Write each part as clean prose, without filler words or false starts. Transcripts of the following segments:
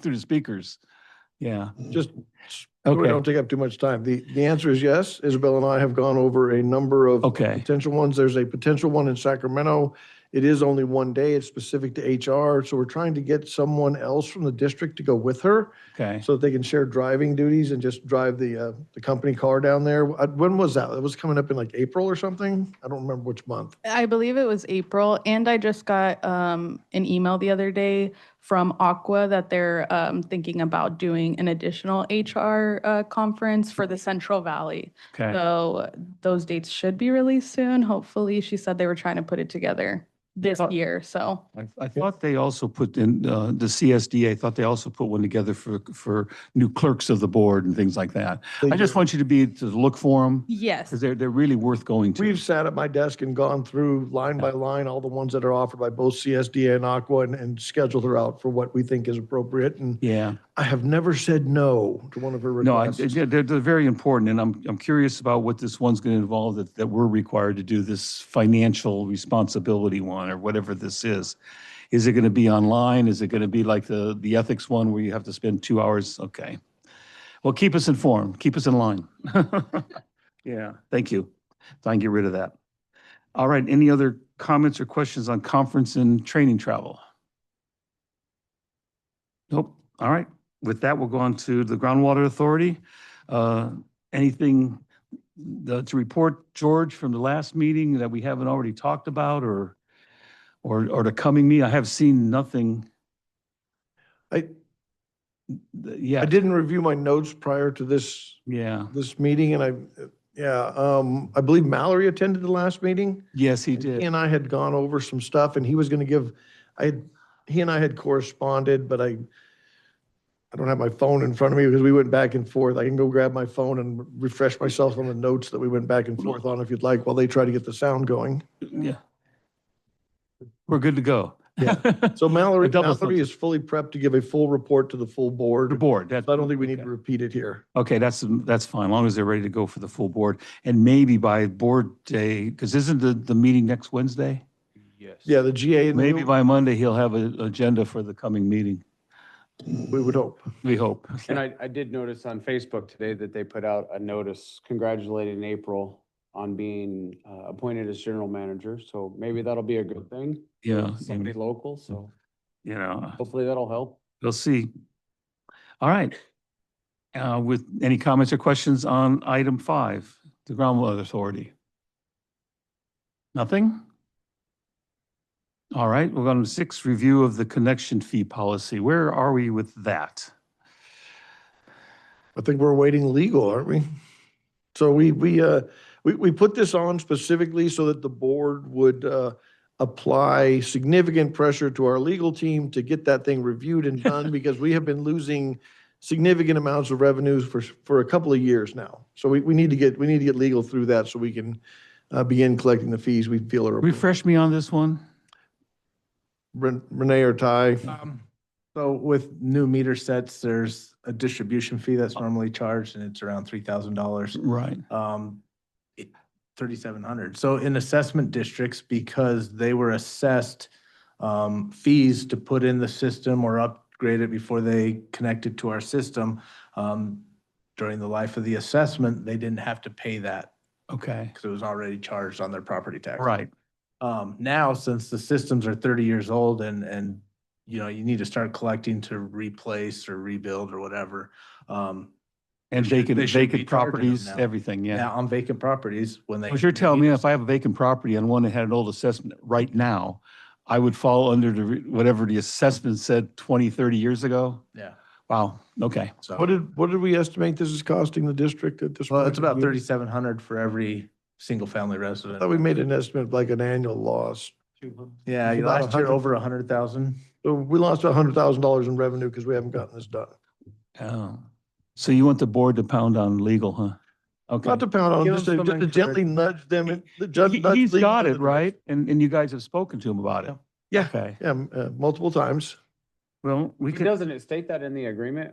through the speakers. Yeah. Just so we Okay. don't take up too much time. The answer is yes. Isabel and I have gone over a number of Okay. potential ones. There's a potential one in Sacramento. It is only one day. It's specific to HR. So we're trying to get someone else from the district to go with her Okay. so that they can share driving duties and just drive the company car down there. When was that? It was coming up in like April or something? I don't remember which month. I believe it was April, and I just got an email the other day from Aqua that they're thinking about doing an additional HR conference for the Central Valley. Okay. So those dates should be released soon. Hopefully, she said they were trying to put it together this year. So I thought they also put in the CSDA, thought they also put one together for new clerks of the board and things like that. I just want you to look for them. yes, Because they're really worth going to. We've sat at my desk and gone through line by line, all the ones that are offered by both CSDA and Aqua and scheduled her out for what we think is appropriate. And Yeah. I have never said no to one of her No, requests. they're very important, and I'm curious about what this one's going to involve that we're required to do, this financial responsibility one or whatever this is. Is it going to be online? Is it going to be like the ethics one where you have to spend 2 hours? Okay. Well, keep us informed. Keep us in line. Yeah, thank you. Trying to get rid of that. All right, any other comments or questions on conference and training travel? Nope. All right. With that, we'll go on to the Groundwater Authority. Anything to report, George, from the last meeting that we haven't already talked about or the coming meeting? I have seen nothing. I Yeah, didn't review my notes prior to this meeting, and I believe Mallory attended the last meeting. yes, he did. He and I had gone over some stuff, and he was going to give. He and I had corresponded, but I don't have my phone in front of me because we went back and forth. I can go grab my phone and refresh myself on the notes that we went back and forth on if you'd like, while they try to get the sound going. Yeah, we're good to go. Yeah. So Mallory Double is fully prepped to give a full report to the full board. The board. I don't think we need to repeat it here. Okay, that's fine, as long as they're ready to go for the full board. And maybe by board day, because isn't the meeting next Wednesday? Yes. Yeah, the GA. Maybe by Monday, he'll have an agenda for the coming meeting. We would hope. We hope. And I did notice on Facebook today that they put out a notice congratulating April on being appointed as general manager. So maybe that'll be a good thing. Yeah. Somebody local. So You know, hopefully that'll help. we'll see. All right. With any comments or questions on item 5, the Groundwater Authority? Nothing? All right, we're going to 6, review of the connection fee policy. Where are we with that? I think we're awaiting legal, aren't we? So we put this on specifically so that the board would apply significant pressure to our legal team to get that thing reviewed and done because we have been losing significant amounts of revenues for a couple of years now. So we need to get legal through that so we can begin collecting the fees we feel are. Refresh me on this one. Renee or Ty? So with new meter sets, there's a distribution fee that's normally charged, and it's around $3,000. Right. 3,700. So in assessment districts, because they were assessed fees to put in the system or upgrade it before they connected to our system, during the life of the assessment, they didn't have to pay that Okay. because it was already charged on their property tax. Right. Now, since the systems are 30 years old and you know, you need to start collecting to replace or rebuild or whatever. And they should be vacant charging them properties, now. everything, yeah. Now on vacant properties, when they. But you're telling me if I have a vacant property and one that had an old assessment right now, I would fall under whatever the assessment said 20, 30 years ago? Yeah. Wow, okay. So, What did we estimate this is costing the district at this point? well, it's about 3,700 for every single family I resident. thought we made an estimate of like an annual loss. Yeah, It's about last year 100. over 100,000. So we lost $100,000 in revenue because we haven't gotten this done. Oh, so you want the board to pound on legal, huh? Okay. Not to pound on Give them, them just to some gently nudge them. He's got it, right? And you guys have spoken to him about it? Yeah. Okay. Yeah, multiple times. Well, we could, Doesn't it state that in the agreement?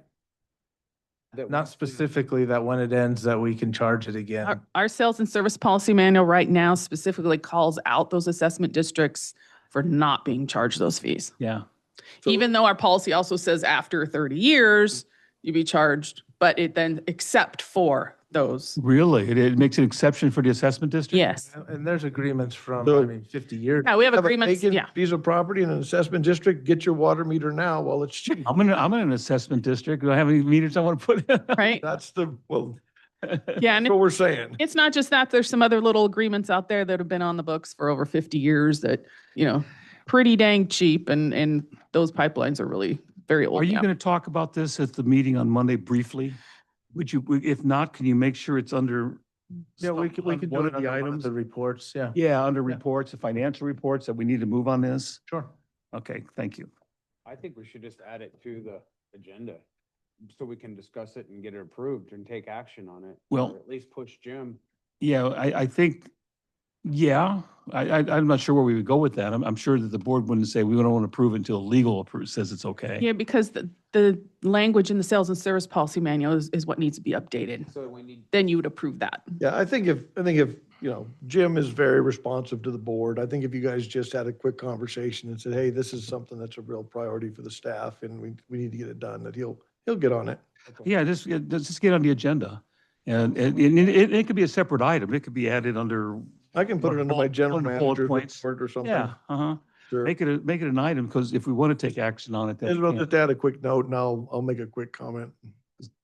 Not specifically that when it ends that we can charge it again. our sales and service policy manual right now specifically calls out those assessment districts for not being charged those fees. yeah. So- Even though our policy also says after 30 years, you be charged, but it then except for those. Really? It makes an exception for the assessment district? Yes. And there's agreements from, So- 50 years. Yeah, we have Have a agreements. vacant Yeah. piece of property in an assessment district, get your water meter now while it's cheap. I'm in an assessment district. Do I have any meters I want to put in? Right. That's the, well, Yeah. And that's what we're saying. it's not just that. There's some other little agreements out there that have been on the books for over 50 years that, pretty dang cheap. And those pipelines are really very old. Are you now. going to talk about this at the meeting on Monday briefly? If not, can you make sure it's under? Yeah, we could one do of it the under one of items? the reports, yeah. Yeah, under Yeah. reports, the financial reports that we need to move on this? Sure. Okay, thank you. I think we should just add it to the agenda so we can discuss it and get it approved and take action on it. Well- Or at least push Jim. Yeah, I think, yeah, I'm not sure where we would go with that. I'm sure that the board wouldn't say we don't want to approve it until legal says it's okay. Yeah, because the language in the sales and service policy manual is what needs to be updated. So we need, Then you would approve that. Yeah, I think if, Jim is very responsive to the board. I think if you guys just had a quick conversation and said, hey, this is something that's a real priority for the staff and we need to get it done, that he'll get on it. Yeah, just get on the agenda. And it could be a separate item. It could be added under, I can put it under my general Under bullet manager's points. report or something. yeah, Sure. Make it an item, because if we want to take action on it, then Isabel, we just can. add a quick note and I'll make a quick comment.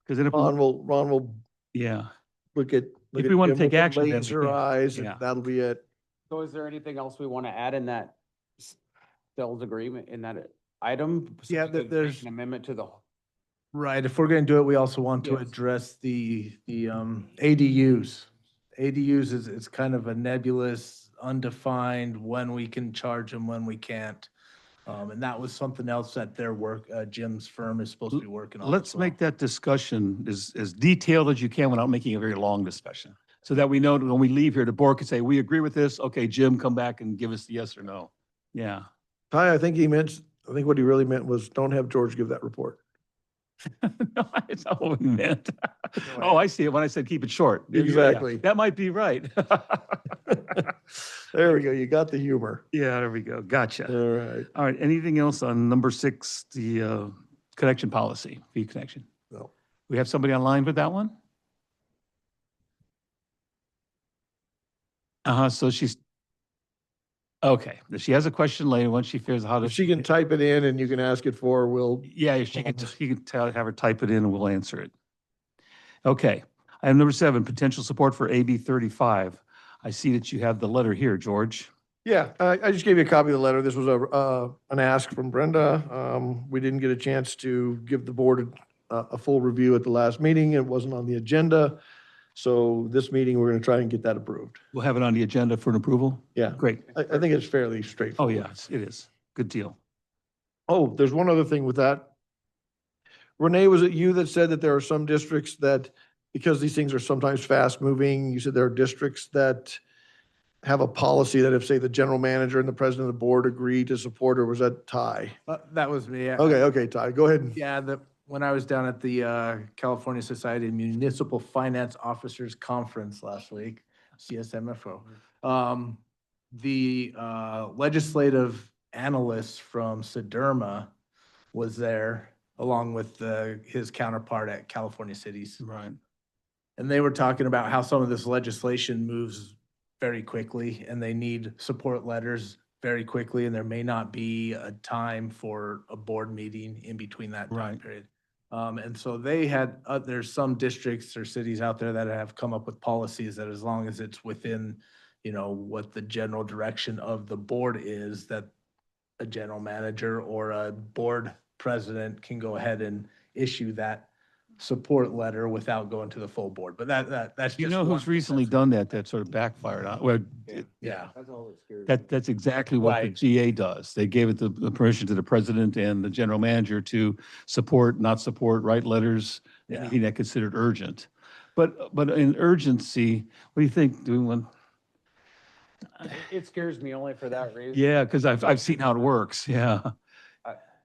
Because then if, Ron will yeah, look at. look If at we wanna Jim take with the action, then we Laser can. eyes, Yeah. and that'll be it. so is there anything else we want to add in that sales agreement, in that item? So Yeah, we could make there's- An amendment to the, Right, if we're gonna do it, we also want to Yes. address the ADUs. ADUs is kind of a nebulous, undefined, when we can charge them, when we can't. And that was something else that their work, Jim's firm is supposed to be working on. let's as well. make that discussion as detailed as you can without making a very long discussion. So that we know that when we leave here, the board can say, we agree with this. Okay, Jim, come back and give us the yes or no. Yeah. Ty, I think what he really meant was don't have George give that report. No, it's not what we meant. Oh, I see it when I said keep it short. Yeah, Exactly. That might be right. There we go. You got the humor. Yeah, there we go. Gotcha. All right. All right, anything else on number 6, the connection policy, fee connection? No. We have somebody online for that one? So she's, okay, she has a question later once she figures out how to. If she can type it in and you can ask it for her, we'll, Yeah, if she can, have her type it in and we'll answer it. Okay, item number 7, potential support for AB 35. I see that you have the letter here, George. yeah, I just gave you a copy of the letter. This was an ask from Brenda. We didn't get a chance to give the board a full review at the last meeting. It wasn't on the agenda. So this meeting, we're going to try and get that approved. We'll have it on the agenda for an approval. Yeah, Great. I think it's fairly Oh, straightforward. yeah, it is. Good deal. Oh, there's one other thing with that. Renee, was it you that said that there are some districts that, because these things are sometimes fast moving, you said there are districts that have a policy that if, say, the general manager and the president of the board agree to support, or was that Ty? That was me. Yeah. Okay, Ty, go ahead. Yeah, when I was down at the California Society of Municipal Finance Officers Conference last week, CSMFO, the legislative analyst from Sederma was there, along with his counterpart at California Cities. Right. And they were talking about how some of this legislation moves very quickly and they need support letters very quickly, and there may not be a time for a board meeting in between that time Right. period. And so they had, there's some districts or cities out there that have come up with policies that as long as it's within, what the general direction of the board is, that a general manager or a board president can go ahead and issue that support letter without going to the full board. But that's just. You know one who's recently assessment. done that sort of backfired on? Well, Yeah. that's all that scares me. that's exactly what the Right. GA does. They gave it the permission to the president and the general manager to support, not support, write letters, Yeah. anything that considered urgent. But in urgency, what do you think? Do we want? It scares me only for that reason. Yeah, because I've seen how it works. Yeah.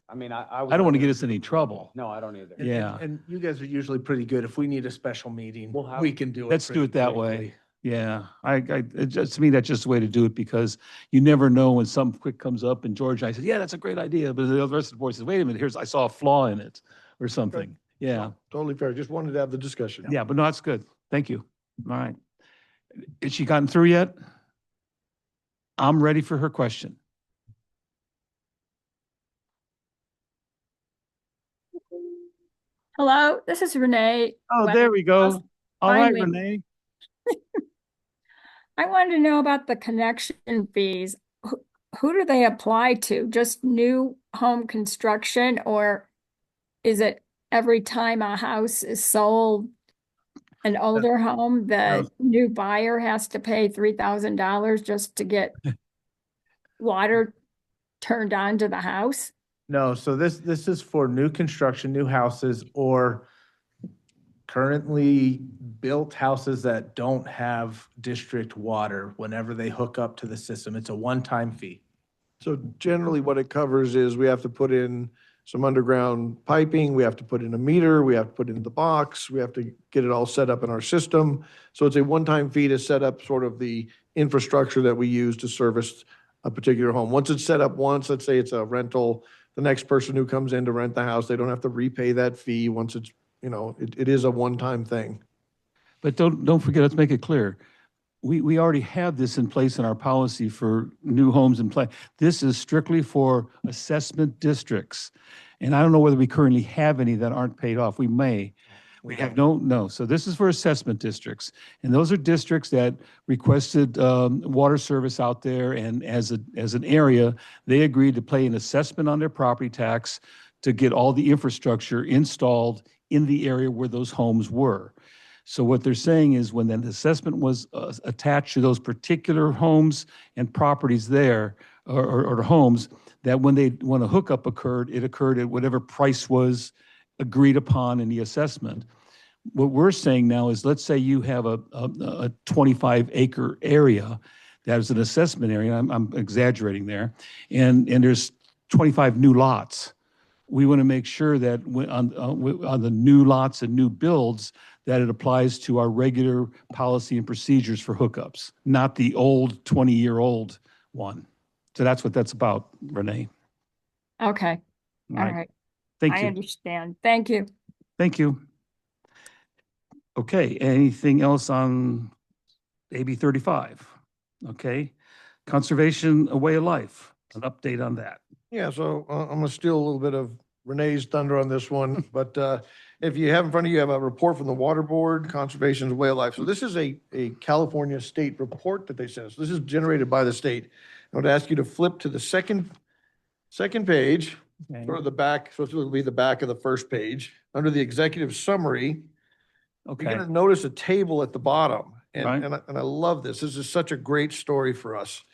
I mean, I don't want to get us in any trouble. No, I don't either. And- Yeah. And you guys are usually pretty good. If we need a special meeting, We'll have- we can do it. Let's do pretty it that quickly. way. Yeah, to me, that's just the way to do it because you never know when something quick comes up and George and I said, yeah, that's a great idea. But the rest of the board says, wait a minute, I saw a flaw in it or something. Yeah, Totally fair. Just wanted to have the discussion. yeah, but no, that's good. Thank you. All right. Has she gotten through yet? I'm ready for her question. Hello, this is Renee. Oh, there we go. All right, Finally. Renee. I wanted to know about the connection fees. Who do they apply to? Just new home construction, or is it every time a house is sold, an older home, the new buyer has to pay $3,000 just to get water turned on to the house? No, so this is for new construction, new houses, or currently built houses that don't have district water whenever they hook up to the system. It's a one-time fee. So generally what it covers is we have to put in some underground piping, we have to put in a meter, we have to put in the box, we have to get it all set up in our system. So it's a one-time fee to set up sort of the infrastructure that we use to service a particular home. Once it's set up once, let's say it's a rental, the next person who comes in to rent the house, they don't have to repay that fee once it's, it is a one-time thing. But don't forget, let's make it clear. We already have this in place in our policy for new homes in play. This is strictly for assessment districts. And I don't know whether we currently have any that aren't paid off. We may. We have no. So this is for assessment districts. And those are districts that requested water service out there. And as an area, they agreed to pay an assessment on their property tax to get all the infrastructure installed in the area where those homes were. So what they're saying is when that assessment was attached to those particular homes and properties there, or homes, that when a hookup occurred, it occurred at whatever price was agreed upon in the assessment. What we're saying now is, let's say you have a 25-acre area that is an assessment area. I'm exaggerating there, and there's 25 new lots. We want to make sure that on the new lots and new builds, that it applies to our regular policy and procedures for hookups, not the old 20-year-old one. So that's what that's about, Renee. Okay, all right. Thank I you. understand. Thank you. Thank you. Okay, anything else on AB 35? Okay, conservation, a way of life, an update on that. Yeah, so I'm gonna steal a little bit of Renee's thunder on this one, but if you have in front of you, have a report from the Water Board, Conservation's Way of Life. So this is a California state report that they sent us. This is generated by the state. I would ask you to flip to the second page, Okay. or the back, so it'll be the back of the first page. Under the executive summary, you're Okay, gonna notice a table at the bottom. And, Right. and I love this. This is such a great story for us.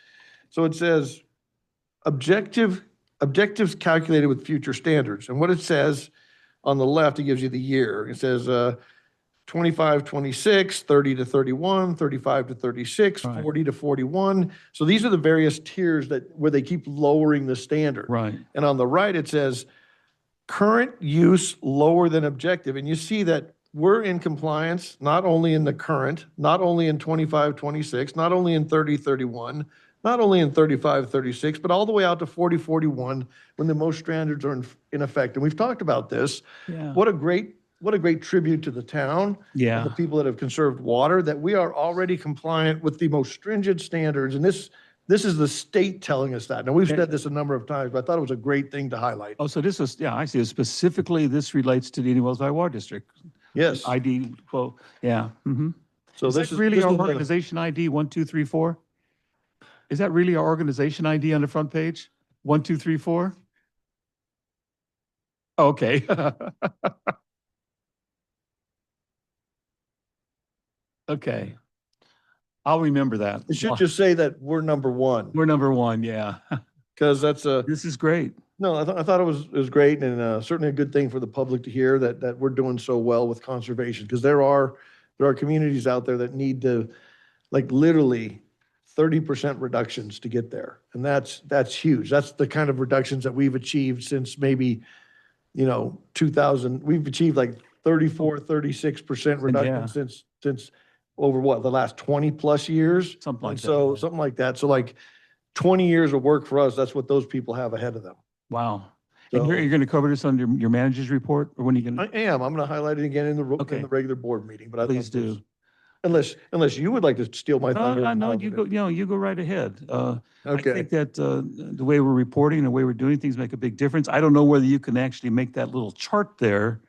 So it says, objectives calculated with future standards. And what it says on the left, it gives you the year. It says 25, 26, 30 to 31, 35 to 36, Right. 40 to 41. So these are the various tiers where they keep lowering the standard. right. And on the right, it says current use lower than objective. And you see that we're in compliance, not only in the current, not only in 25, 26, not only in 30, 31, not only in 35, 36, but all the way out to 40, 41, when the most standards are in effect. And we've talked about this. Yeah. What a great tribute to the town. Yeah. And the people that have conserved water, that we are already compliant with the most stringent standards. And this is the state telling us that. Now, we've said this a number of times, but I thought it was a great thing to highlight. Oh, so this is, yeah, I see. Specifically, this relates to the Indian Wells Valley Water District. Yes. ID, quote, yeah. Mm-hmm. So Is this that is really this our is the- organization ID, 1, 2, 3, 4? Is that really our organization ID on the front page? 1, 2, 3, 4? Okay. Okay. I'll remember that. It should just say that we're number one, We're number one, yeah. because that's This is great. no, I thought it was great, and certainly a good thing for the public to hear that we're doing so well with conservation, because there are communities out there that need to, like, literally 30% reductions to get there. And that's huge. That's the kind of reductions that we've achieved since maybe, 2000. We've achieved like 34, 36% reduction since over what, the last 20+ years? Something like And that, so, yeah. something like that. So like 20 years of work for us, that's what those people have ahead of them. Wow. And So you're going to cover this under your manager's report, or when are you going I to? am, I'm going to highlight it again in Okay. the regular board meeting, but I Please thought those- do. unless you would like to steal my thunder. No, you go, you go right ahead. I Okay. think that the way we're reporting, the way we're doing things make a big difference. I don't know whether you can actually make that little chart there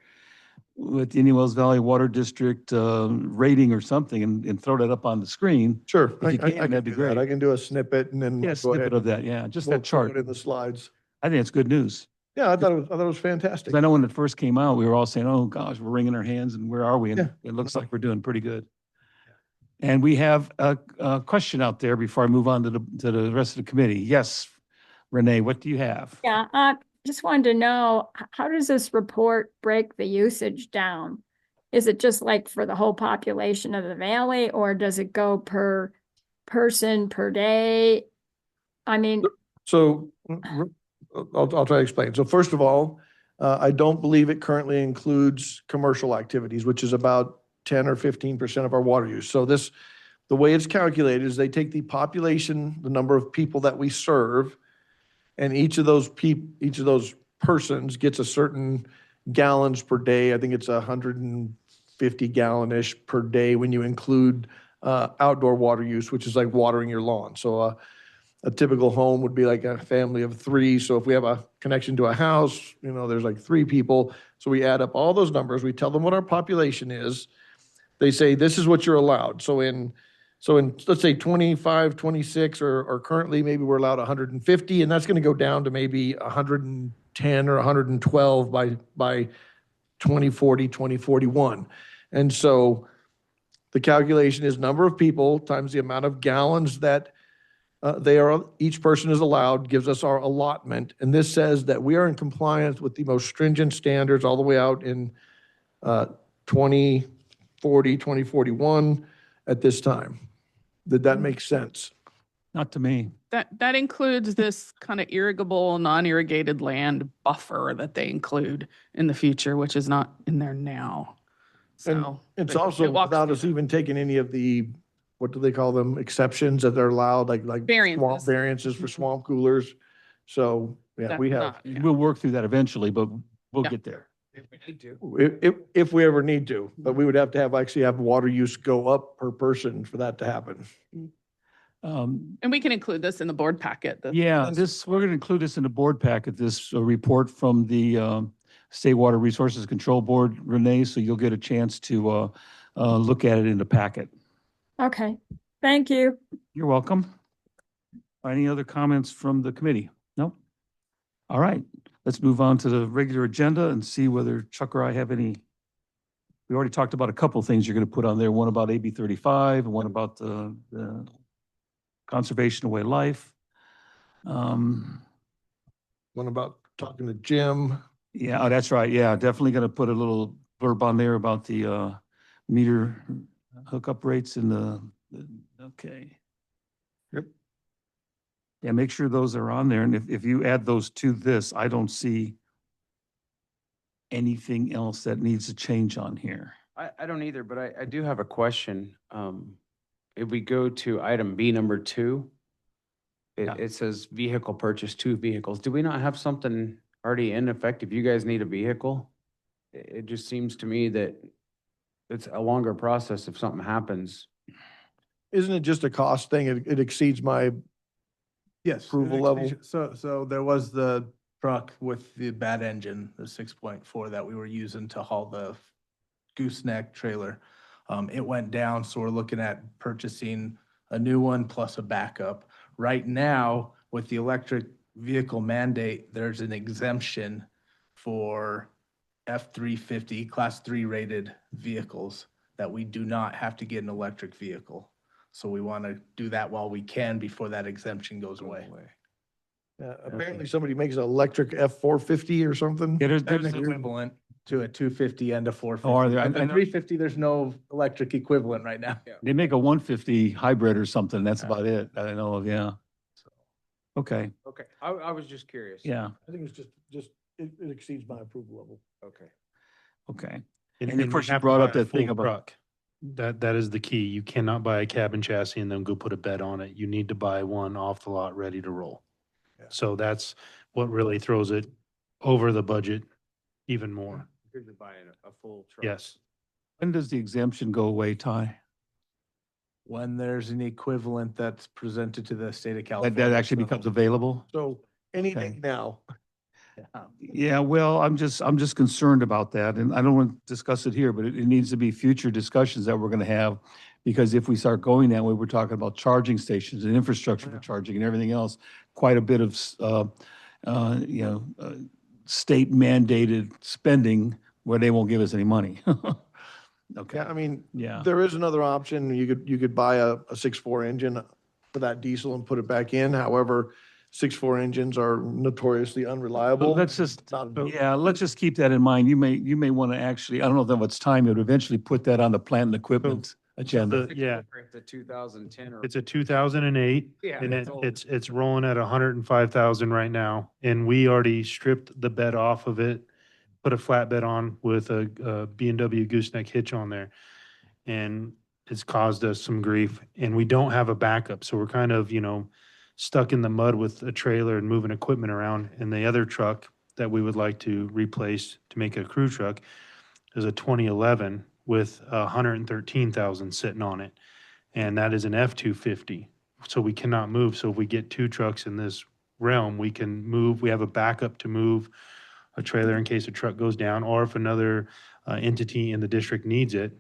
with the Indian Wells Valley Water District rating or something and throw that up on the screen. Sure. If you can, that'd be do that. great. I can do a snippet and then Yeah, go snippet ahead of and that, yeah, just we'll that throw chart. it in the slides. I think it's good news. Yeah, I thought it was fantastic. Because I know when it first came out, we were all saying, oh, gosh, we're wringing our hands and where are we? And Yeah. it looks like we're doing pretty good. And we have a question out there before I move on to the rest of the committee. Yes, Renee, what do you have? Yeah, just wanted to know, how does this report break the usage down? Is it just like for the whole population of the valley, or does it go per person per day? I mean, So I'll try to explain. So first of all, I don't believe it currently includes commercial activities, which is about 10 or 15% of our water use. So the way it's calculated is they take the population, the number of people that we serve, and each of those persons gets a certain gallons per day. I think it's 150 gallon-ish per day when you include outdoor water use, which is like watering your lawn. So a typical home would be like a family of 3. So if we have a connection to a house, there's like 3 people. So we add up all those numbers. We tell them what our population is. They say, this is what you're allowed. So in, let's say 25, 26, or currently maybe we're allowed 150, and that's going to go down to maybe 110 or 112 by 2040, 2041. And so the calculation is number of people times the amount of gallons that each person is allowed, gives us our allotment. And this says that we are in compliance with the most stringent standards all the way out in 2040, 2041 at this time. Did that make sense? Not to me. That includes this kind of irrigable, non-irrigated land buffer that they include in the future, which is not in there now. And So it's it also walks without through us even taking any of the, what do they call them, exceptions that they're allowed, like swamp Variances. variances for swamp coolers. So, yeah, That's we have, not- yeah. We'll work through that eventually, but we'll Yeah. get there. If we need to. if we ever need to, but we would have to actually have water use go up per person for that to happen. And we can include this in the board packet. Yeah, we're going to include this in the board packet, this report from the State Water Resources Control Board, Renee, so you'll get a chance to look at it in the packet. okay, thank you. You're welcome. Any other comments from the committee? No? All right, let's move on to the regular agenda and see whether Chuck or I have any. We already talked about a couple of things you're going to put on there, one about AB 35 and one about the conservation of way life. One about talking to Jim. Yeah, oh, that's right. Yeah, definitely going to put a little blurb on there about the meter hookup rates in okay. Yep. Yeah, make sure those are on there. And if you add those to this, I don't see anything else that needs to change on here. I don't either, but I do have a question. If we go to item B number 2, Yeah. it says vehicle purchase 2 vehicles. Do we not have something already in effect if you guys need a vehicle? It just seems to me that it's a longer process if something happens. Isn't it just a cost thing? It exceeds my, Yes. Approval level. So there was the truck with the bad engine, the 6.4 that we were using to haul the gooseneck trailer. It went down, so we're looking at purchasing a new one plus a backup. Right now, with the electric vehicle mandate, there's an exemption for F-350 Class 3 rated vehicles that we do not have to get an electric vehicle. So we want to do that while we can before that exemption goes away. apparently somebody makes an electric F-450 or something. Yeah, There's there's, an equivalent to a 250 and a 450. Oh, are there? But I the know- 350, there's no electric equivalent right now. they make a 150 hybrid or something. That's about it that I know of. Yeah. Okay. Okay, I was just curious. Yeah. I think it's just, it exceeds my approval level. Okay. Okay. And And of then course you you have to brought buy up a that thing full about- truck. That is the key. You cannot buy a cabin chassis and then go put a bed on it. You need to buy one off the lot, ready to roll. Yeah. So that's what really throws it over the budget even more. Because you're buying a full truck. Yes. When does the exemption go away, Ty? When there's an equivalent that's presented to the state of That, California. that actually so- becomes available? So any day Okay. now. Yeah, well, I'm just concerned about that, and I don't want to discuss it here, but it needs to be future discussions that we're gonna have. Because if we start going that way, we're talking about charging stations and infrastructure for charging and everything else. Quite a bit of, state mandated spending where they won't give us any money. Okay, Yeah, I mean, yeah, there is another option. You could buy a 6.4 engine for that diesel and put it back in. However, 6.4 engines are notoriously unreliable. let's just, Not- yeah, let's just keep that in mind. You may want to actually, I don't know if it's time, it would eventually put that on the plant and equipment agenda. Yeah, It's a 2010 or. it's a 2008 Yeah, and it's old. it's rolling at 105,000 right now. And we already stripped the bed off of it, put a flatbed on with a B&W gooseneck hitch on there. And it's caused us some grief, and we don't have a backup. So we're kind of, stuck in the mud with a trailer and moving equipment around. And the other truck that we would like to replace to make a crew truck is a 2011 with 113,000 sitting on it. And that is an F-250. So we cannot move. So if we get two trucks in this realm, we can move. We have a backup to move a trailer in case a truck goes down, or if another entity in the district needs it,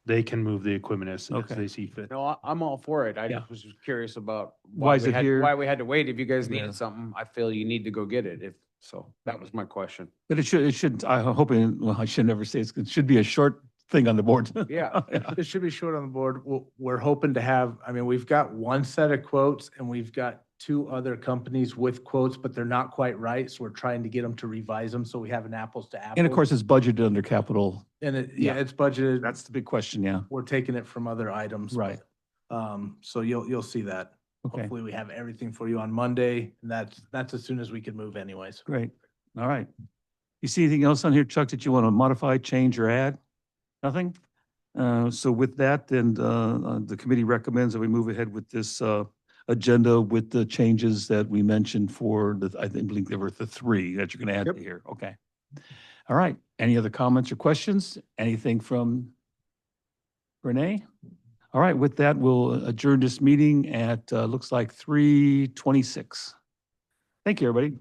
they can move the equipment as Okay. they see fit. No, I'm all for it. I Yeah. just was curious about Why is it here? why we had to wait. If you guys Yeah. needed something, I feel you need to go get it. So that was my question. But it should, I'm hoping, well, I should never say it should be a short thing on the board. Yeah. It should be short on the board. We're hoping to have, I mean, we've got one set of quotes and we've got two other companies with quotes, but they're not quite right. So we're trying to get them to revise them. So we have an apples to apples. And of course, it's budgeted under capital. And yeah. it's budgeted. That's the big question, yeah. We're taking it from other items. Right. So you'll see that. Okay, Hopefully we have everything for you on Monday, and that's as soon as we can move anyways. great. All right. You see anything else on here, Chuck, that you want to modify, change, or add? Nothing? So with that, then the committee recommends that we move ahead with this agenda with the changes that we mentioned for I believe there were the three that you're going to add Yep. to here. Okay. All right. Any other comments or questions? Anything from Renee? All right. With that, we'll adjourn this meeting at looks like 3:26. Thank you, everybody.